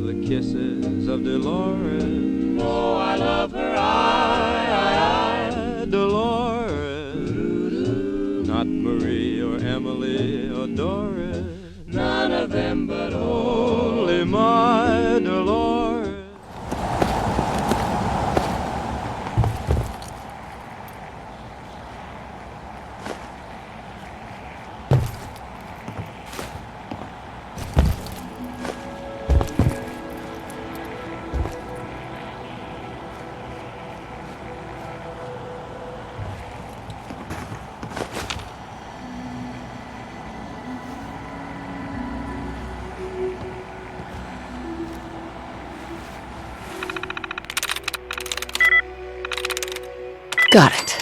the kisses of Dolores. Oh, I love her, I, Dolores. Not Marie or Emily or Doris. none of them but Only my Dolores. Got it.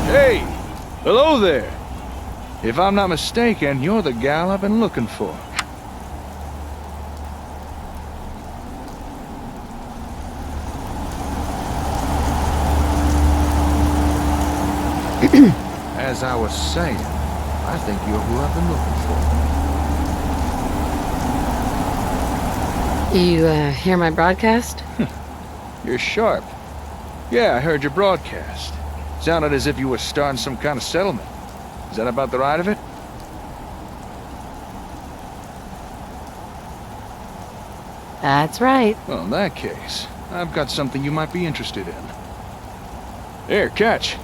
Hey, hello there. If I'm not mistaken, you're the gal I've been looking for. As I was saying, I think you're who I've been looking for. You, hear my broadcast? You're sharp. Yeah, I heard your broadcast. Sounded as if you were starting some kind of settlement. Is that about the right of it? That's right. Well, in that case, I've got something you might be interested in. Here, catch.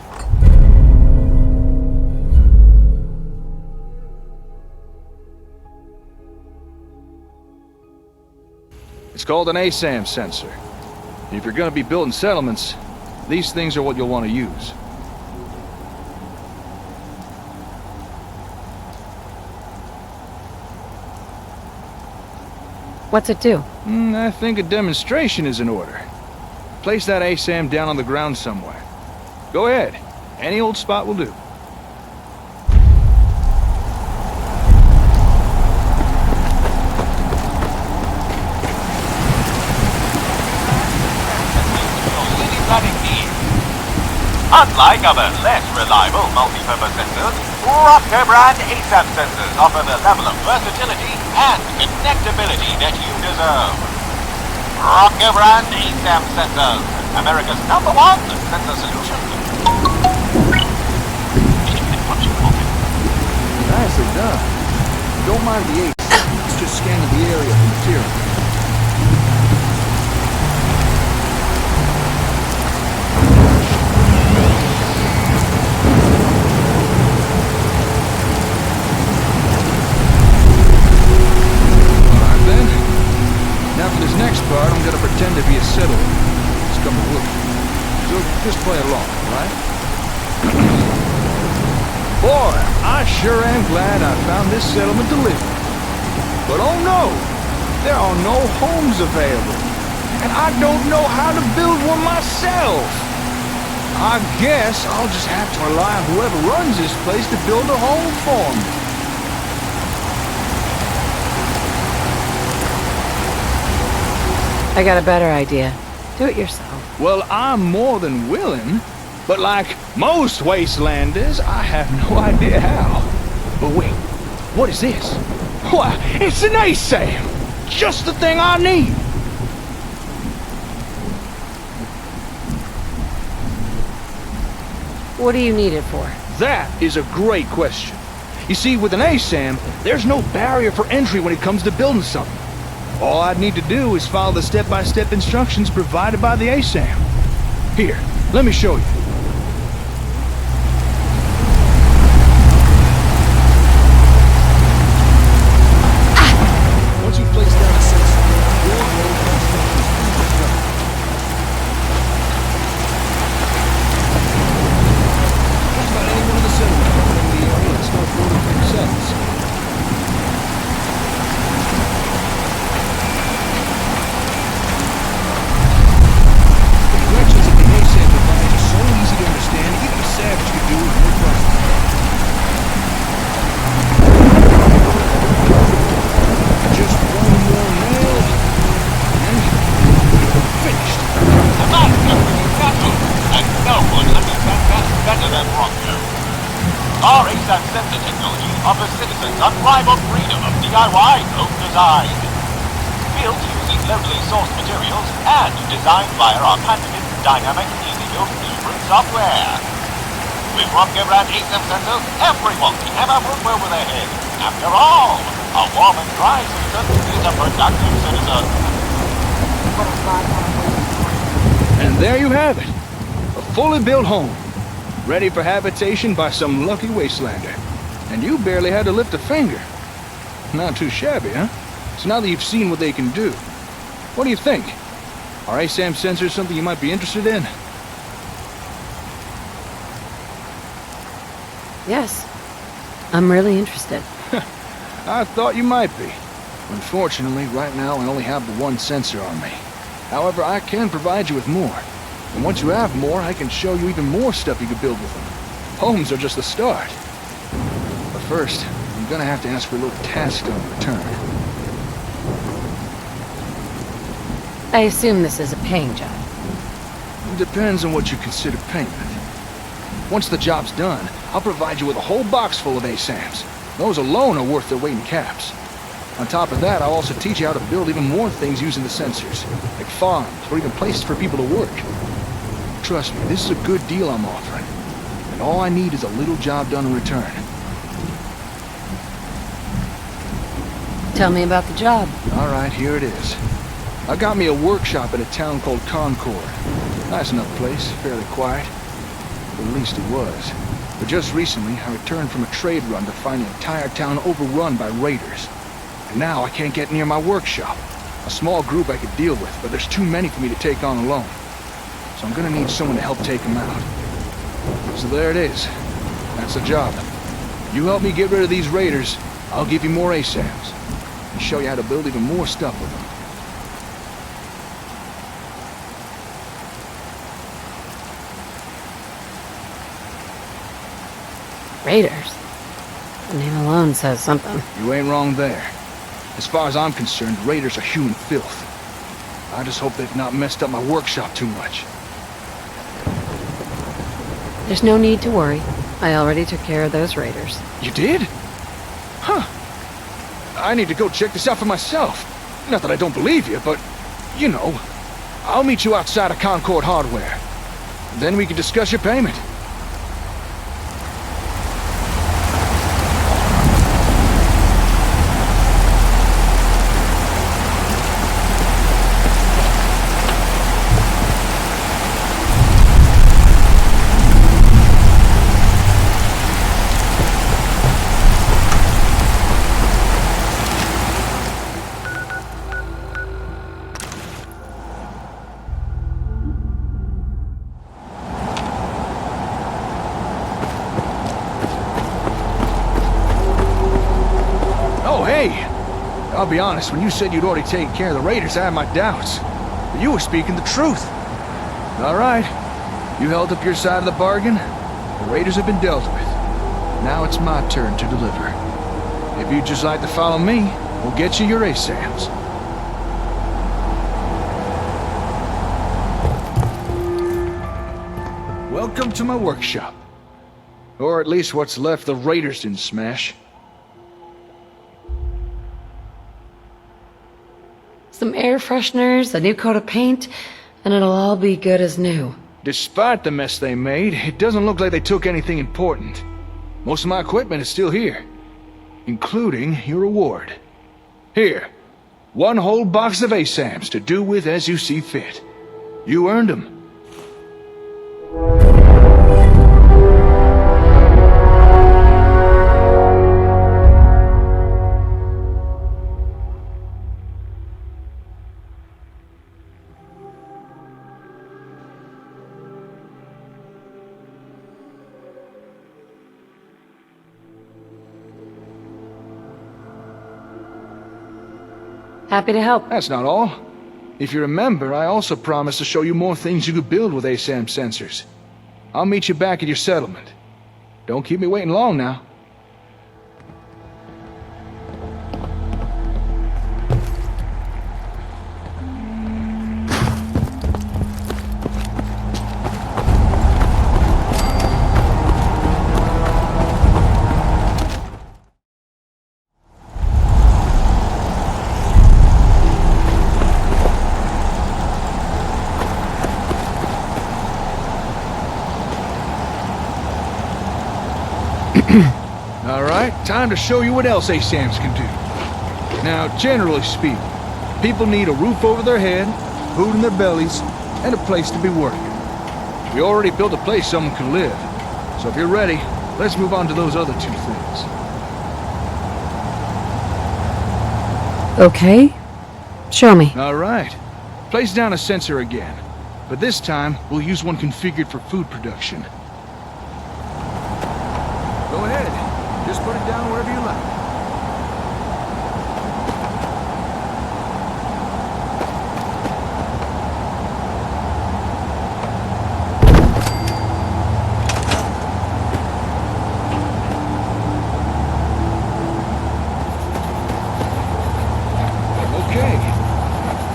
It's called an ASAM sensor. If you're gonna be building settlements, these things are what you'll want to use. What's it do? I think a demonstration is in order. Place that ASAM down on the ground somewhere. Go ahead. Any old spot will do. Unlike other less reliable multi-purpose sensors, Roscoe brand ASAM sensors offer the level of versatility and connectability that you deserve. Roscoe brand ASAM sensors, America's #1 sensor solution. Nicely done. Don't mind the aid. It's just scanning the area for material. Alright then. Now for this next part, I'm gonna pretend to be a settler. It's come to look. So just play along, alright? Boy, I sure am glad I found this settlement to live in. But oh no, there are no homes available. And I don't know how to build one myself. I guess I'll just have to rely on whoever runs this place to build a home for me. I got a better idea. Do it yourself. Well, I'm more than willing. But like most wastelanders, I have no idea how. But wait, what is this? Why, it's an ASAM! Just the thing I need! What do you need it for? That is a great question. You see, with an ASAM, there's no barrier for entry when it comes to building something. All I'd need to do is follow the step-by-step instructions provided by the ASAM. Here, let me show you. Our ASAP sensor technology offers citizens unrivaled freedom of DIY home design. Built using locally sourced materials and designed via our patented dynamic easy-build blueprint software. With Rocco brand ASAP sensors, everyone can have a roof over their head. After all, a warm and dry citizen is a productive citizen. And there you have it. A fully built home. Ready for habitation by some lucky wastelander. And you barely had to lift a finger. Not too shabby, huh? So now that you've seen what they can do, what do you think? Are ASAM sensors something you might be interested in? Yes. I'm really interested. I thought you might be. Unfortunately, right now I only have the one sensor on me. However, I can provide you with more. And once you have more, I can show you even more stuff you could build with them. Homes are just the start. But first, I'm gonna have to ask for a little task done in return. I assume this is a paying job. It depends on what you consider payment. Once the job's done, I'll provide you with a whole box full of ASAMs. Those alone are worth their weight in caps. On top of that, I'll also teach you how to build even more things using the sensors, like farms or even places for people to work. Trust me, this is a good deal I'm offering. And all I need is a little job done in return. Tell me about the job. Alright, here it is. I got me a workshop in a town called Concord. Nice enough place, fairly quiet. Or at least it was. But just recently, I returned from a trade run to find the entire town overrun by raiders. And now I can't get near my workshop. A small group I could deal with, but there's too many for me to take on alone. So I'm gonna need someone to help take them out. So there it is. That's the job. You help me get rid of these raiders, I'll give you more ASAMs. And show you how to build even more stuff with them. Raiders. The name alone says something. You ain't wrong there. As far as I'm concerned, raiders are human filth. I just hope they've not messed up my workshop too much. There's no need to worry. I already took care of those raiders. You did? Huh. I need to go check this out for myself. Not that I don't believe you, but, you know, I'll meet you outside of Concord Hardware. Then we can discuss your payment. Hey! I'll be honest, when you said you'd already taken care of the raiders, I had my doubts. But you were speaking the truth. All right. You held up your side of the bargain. The raiders have been dealt with. Now it's my turn to deliver. If you'd just like to follow me, we'll get you your ASAMs. Welcome to my workshop. Or at least what's left the raiders didn't smash. Some air fresheners, a new coat of paint, and it'll all be good as new. Despite the mess they made, it doesn't look like they took anything important. Most of my equipment is still here, including your reward. Here, one whole box of ASAMs to do with as you see fit. You earned them. Happy to help. That's not all. If you remember, I also promised to show you more things you could build with ASAM sensors. I'll meet you back at your settlement. Don't keep me waiting long now. Alright, time to show you what else ASAMs can do. Now, generally speaking, people need a roof over their head, food in their bellies, and a place to be working. We already built a place someone can live. So if you're ready, let's move on to those other two things. Okay. Show me. Alright. Place down a sensor again. But this time, we'll use one configured for food production. Go ahead. Just put it down wherever you like. Okay.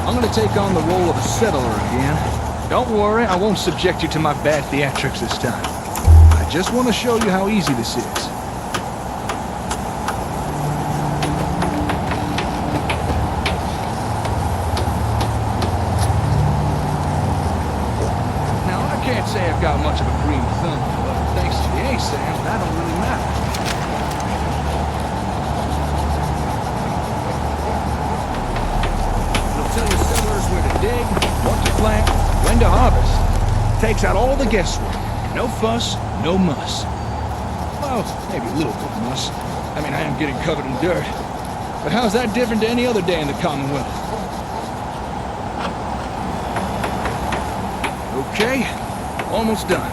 I'm gonna take on the role of a settler again. Don't worry, I won't subject you to my bad theatrics this time. I just want to show you how easy this is. Now, I can't say I've got much of a green thumb, but thanks to the ASAMs, that don't really matter. It'll tell your settlers where to dig, what to plant, when to harvest. Takes out all the guesswork. No fuss, no muss. Well, maybe a little bit of muss. I mean, I am getting covered in dirt. But how's that different to any other day in the Commonwealth? Okay, almost done.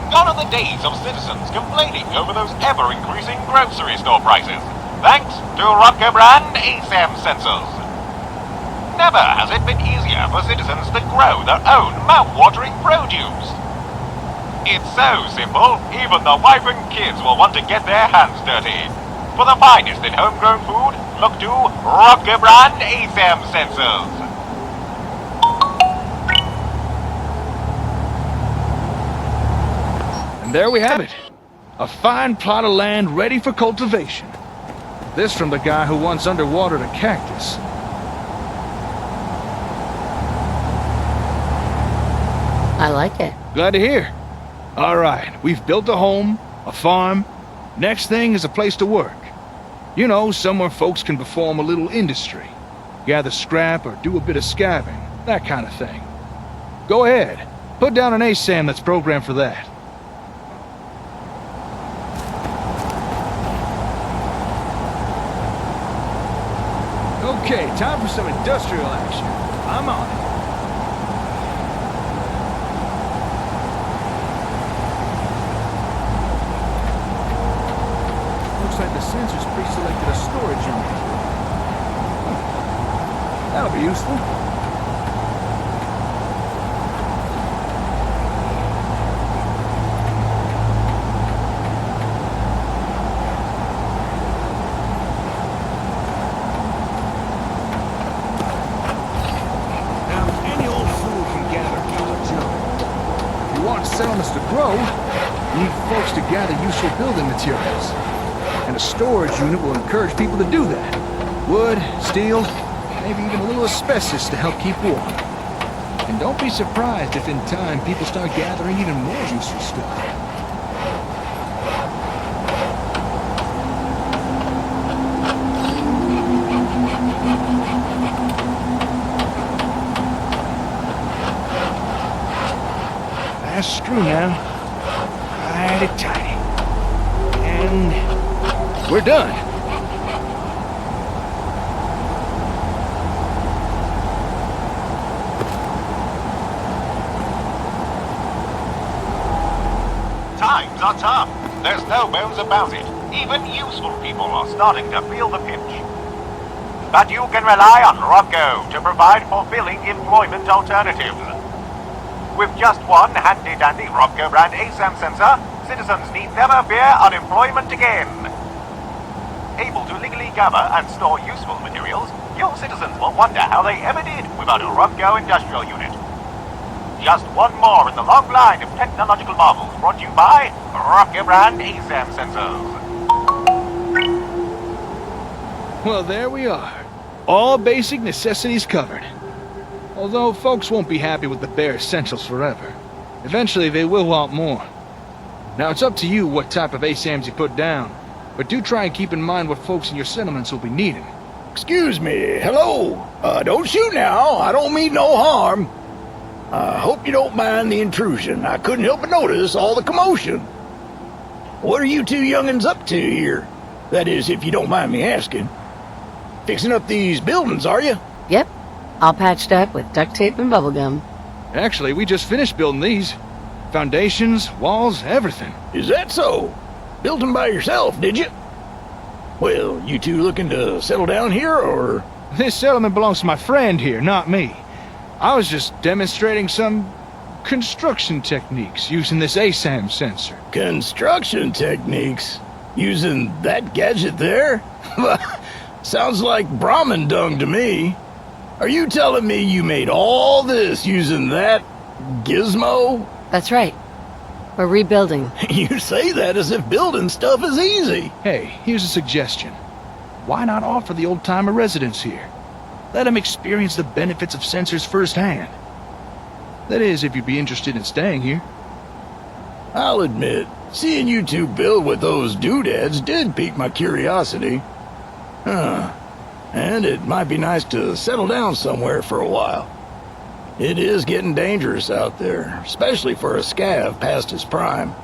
Gone are the days of citizens complaining over those ever-increasing grocery store prices, thanks to Rotco brand ASAM sensors. Never has it been easier for citizens to grow their own mouth-watering produce. It's so simple, even the wife and kids will want to get their hands dirty. For the finest in homegrown food, look to Rotco brand ASAM sensors. And there we have it. A fine plot of land ready for cultivation. This from the guy who once underwatered a cactus. I like it. Glad to hear. All right, we've built a home, a farm. Next thing is a place to work. You know, somewhere folks can perform a little industry. Gather scrap or do a bit of scavenging. that kind of thing. Go ahead. Put down an ASAM that's programmed for that. Okay, time for some industrial action. I'm on it. Looks like the sensors pre-selected a storage unit. That'll be useful. Settlements to grow, you need folks to gather useful building materials. And a storage unit will encourage people to do that. Wood, steel, maybe even a little asbestos to help keep warm. And don't be surprised if in time people start gathering even more useful stuff. That's true now. Tighty, tighty. And we're done. Times are tough. There's no bones about it. Even useful people are starting to feel the pinch. But you can rely on Rocco to provide fulfilling employment alternatives. With just one handy-dandy Rocco brand ASAM sensor, citizens need never fear unemployment again. Able to legally gather and store useful materials, your citizens will wonder how they ever did without a Rocco industrial unit. Just one more in the long line of technological marvels brought to you by Rocco brand ASAM sensors. Well, there we are. All basic necessities covered. Although folks won't be happy with the bare essentials forever. Eventually they will want more. Now it's up to you what type of ASAMs you put down, but do try and keep in mind what folks in your settlements will be needing. Excuse me, hello? Don't shoot now, I don't mean no harm. Hope you don't mind the intrusion. I couldn't help but notice all the commotion. What are you two young'uns up to here? That is, if you don't mind me asking. Fixing up these buildings, are you? Yep. All patched up with duct tape and bubblegum. Actually, we just finished building these. Foundations, walls, everything. Is that so? Built them by yourself, did you? Well, you two looking to settle down here, or...? This settlement belongs to my friend here, not me. I was just demonstrating some construction techniques using this ASAM sensor. Construction techniques? Using that gadget there? Sounds like Brahmin dung to me. Are you telling me you made all this using that gizmo? That's right. We're rebuilding. You say that as if building stuff is easy. Hey, here's a suggestion. Why not offer the old-timer residents here? Let them experience the benefits of sensors firsthand. That is, if you'd be interested in staying here. I'll admit, seeing you two build with those doodads did pique my curiosity. And it might be nice to settle down somewhere for a while. It is getting dangerous out there, especially for a scav past his prime.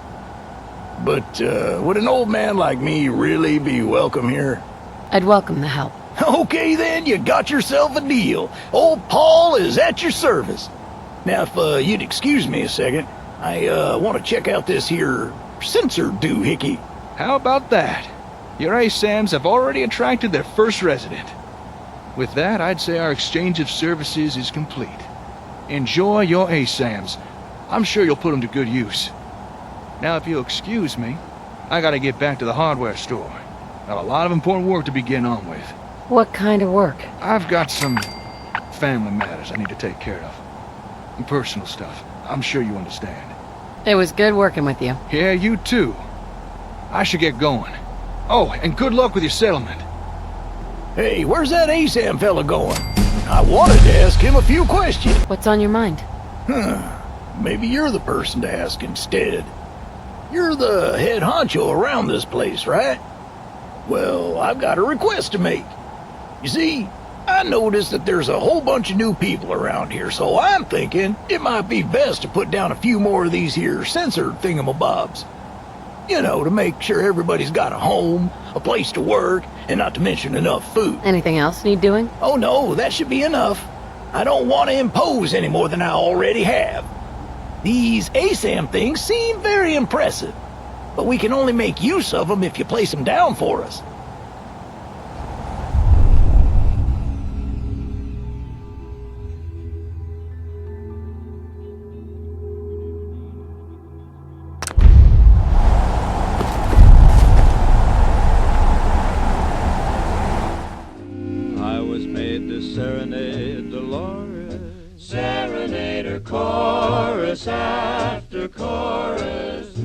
But would an old man like me really be welcome here? I'd welcome the help. Okay then, you got yourself a deal. Old Paul is at your service. Now if you'd excuse me a second, I want to check out this here sensor doohickey. How about that? Your ASAMs have already attracted their first resident. With that, I'd say our exchange of services is complete. Enjoy your ASAMs. I'm sure you'll put them to good use. Now, if you'll excuse me, I gotta get back to the hardware store. Got a lot of important work to be getting on with. What kind of work? I've got some family matters I need to take care of. And personal stuff. I'm sure you understand. It was good working with you. Yeah, you too. I should get going. Oh, and good luck with your settlement. Hey, where's that ASAM fella going? I wanted to ask him a few questions. What's on your mind? Maybe you're the person to ask instead. You're the head honcho around this place, right? Well, I've got a request to make. You see, I noticed that there's a whole bunch of new people around here, so I'm thinking it might be best to put down a few more of these here censored thingamabobs. You know, to make sure everybody's got a home, a place to work, and not to mention enough food. Anything else need doing? Oh no, that should be enough. I don't want to impose any more than I already have. These ASAM things seem very impressive, but we can only make use of them if you place them down for us. I was made to serenade Dolores. Serenade her chorus after chorus.